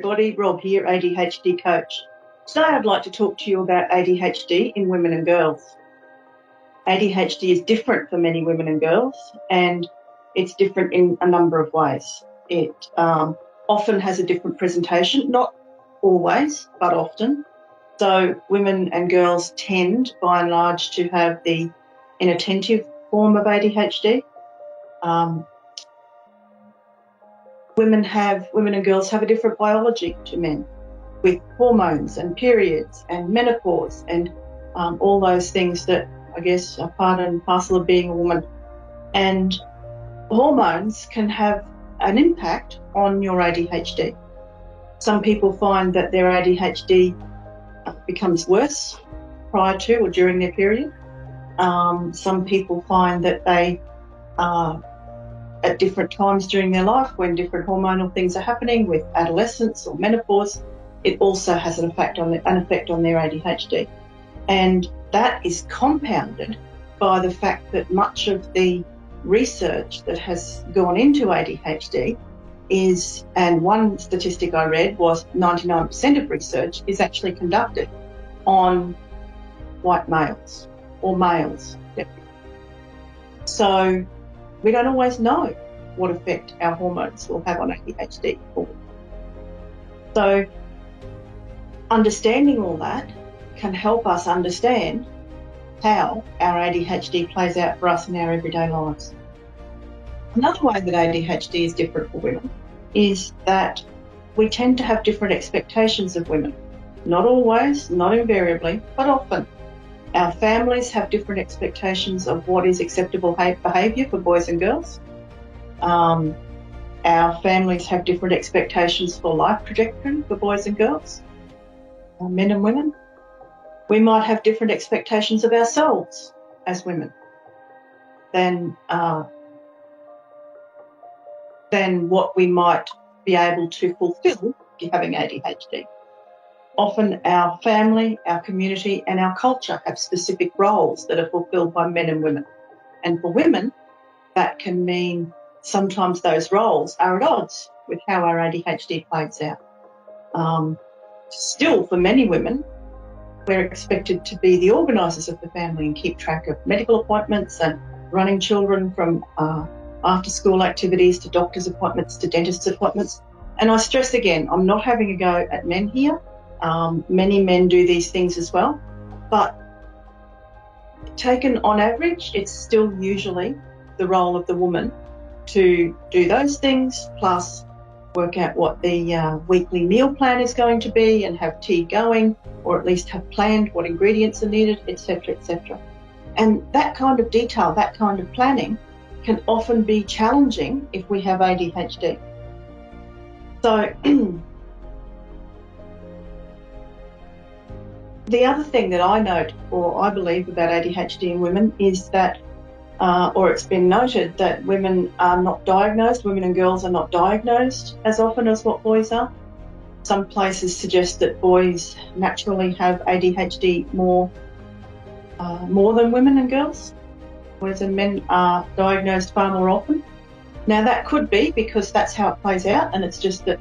everybody, Rob here, ADHD coach. Today I'd like to talk to you about ADHD in women and girls. ADHD is different for many women and girls, and it's different in a number of ways. It often has a different presentation, not always, but often. So women and girls tend, by and large, to have the inattentive form of ADHD. Women and girls have a different biology to men, with hormones and periods and menopause and all those things that I guess are part and parcel of being a woman. And hormones can have an impact on your ADHD. Some people find that their ADHD becomes worse prior to or during their period. Some people find that they at different times during their life, when different hormonal things are happening with adolescence or menopause, it also has an effect on their ADHD. And that is compounded by the fact that much of the research that has gone into ADHD is, and one statistic I read was 99% of research is actually conducted on white males or males. So we don't always know what effect our hormones will have on ADHD. So understanding all that can help us understand how our ADHD plays out for us in our everyday lives. Another way that ADHD is different for women is that we tend to have different expectations of women. Not always, not invariably, but often. Our families have different expectations of what is acceptable behaviour for boys and girls. Our families have different expectations for life trajectory for boys and girls, men and women. We might have different expectations of ourselves as women than what we might be able to fulfil having ADHD. Often our family, our community and our culture have specific roles that are fulfilled by men and women. And for women, that can mean sometimes those roles are at odds with how our ADHD plays out. Still, for many women, we're expected to be the organisers of the family and keep track of medical appointments and running children from after-school activities to doctor's appointments to dentist's appointments. And I stress again, I'm not having a go at men here. Many men do these things as well, but taken on average, it's still usually the role of the woman to do those things, plus work out what the weekly meal plan is going to be and have tea going, or at least have planned what ingredients are needed, etc., etc. And that kind of detail, that kind of planning can often be challenging if we have ADHD. So the other thing that I note, or I believe about ADHD in women, is that, or it's been noted that women are not diagnosed, women and girls are not diagnosed as often as what boys are. Some places suggest that boys naturally have ADHD more than women and girls, whereas men are diagnosed far more often. Now that could be because that's how it plays out, and it's just that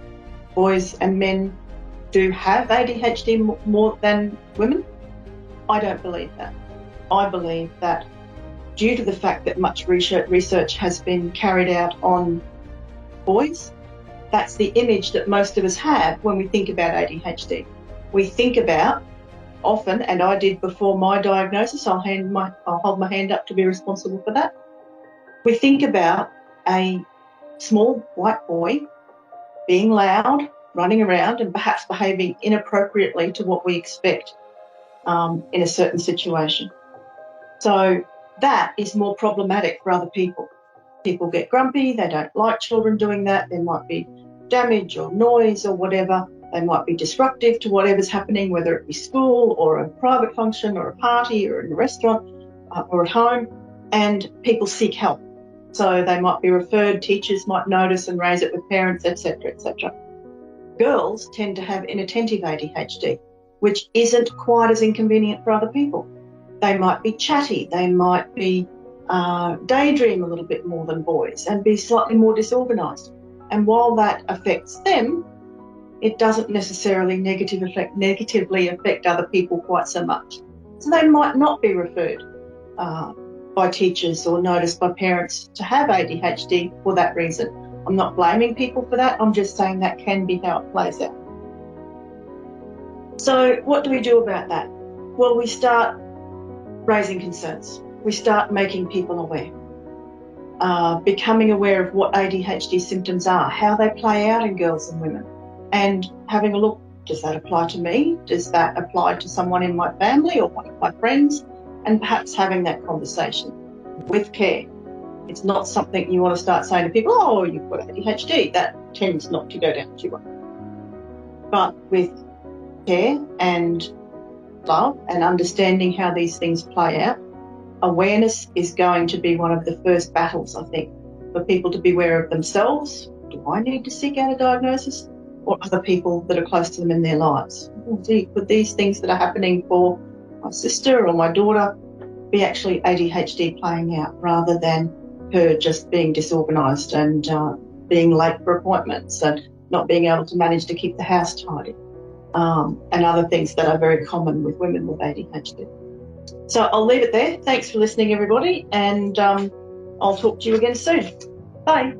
boys and men do have ADHD more than women. I don't believe that. I believe that due to the fact that much research has been carried out on boys, that's the image that most of us have when we think about ADHD. We think about often, and I did before my diagnosis, I'll hold my hand up to be responsible for that. We think about a small white boy being loud, running around and perhaps behaving inappropriately to what we expect in a certain situation. So that is more problematic for other people. People get grumpy, they don't like children doing that, there might be damage or noise or whatever, they might be disruptive to whatever's happening, whether it be school or a private function or a party or in a restaurant or at home, and people seek help. So they might be referred, teachers might notice and raise it with parents, etc., etc. Girls tend to have inattentive ADHD, which isn't quite as inconvenient for other people. They might be chatty, they might be daydream a little bit more than boys and be slightly more disorganised. And while that affects them, it doesn't necessarily negatively affect other people quite so much. So they might not be referred by teachers or noticed by parents to have ADHD for that reason. I'm not blaming people for that. I'm just saying that can be how it plays out. So what do we do about that? Well, we start raising concerns. We start making people aware. Becoming aware of what ADHD symptoms are, how they play out in girls and women, and having a look, does that apply to me? Does that apply to someone in my family or one of my friends? And perhaps having that conversation with care. It's not something you want to start saying to people, oh, you've got ADHD. That tends not to go down too well. But with care and love and understanding how these things play out, awareness is going to be one of the first battles, I think, for people to be aware of themselves. Do I need to seek out a diagnosis? Or other people that are close to them in their lives? Could these things that are happening for my sister or my daughter be actually ADHD playing out rather than her just being disorganised and being late for appointments and not being able to manage to keep the house tidy, and other things that are very common with women with ADHD. So I'll leave it there. Thanks for listening, everybody, and I'll talk to you again soon. Bye.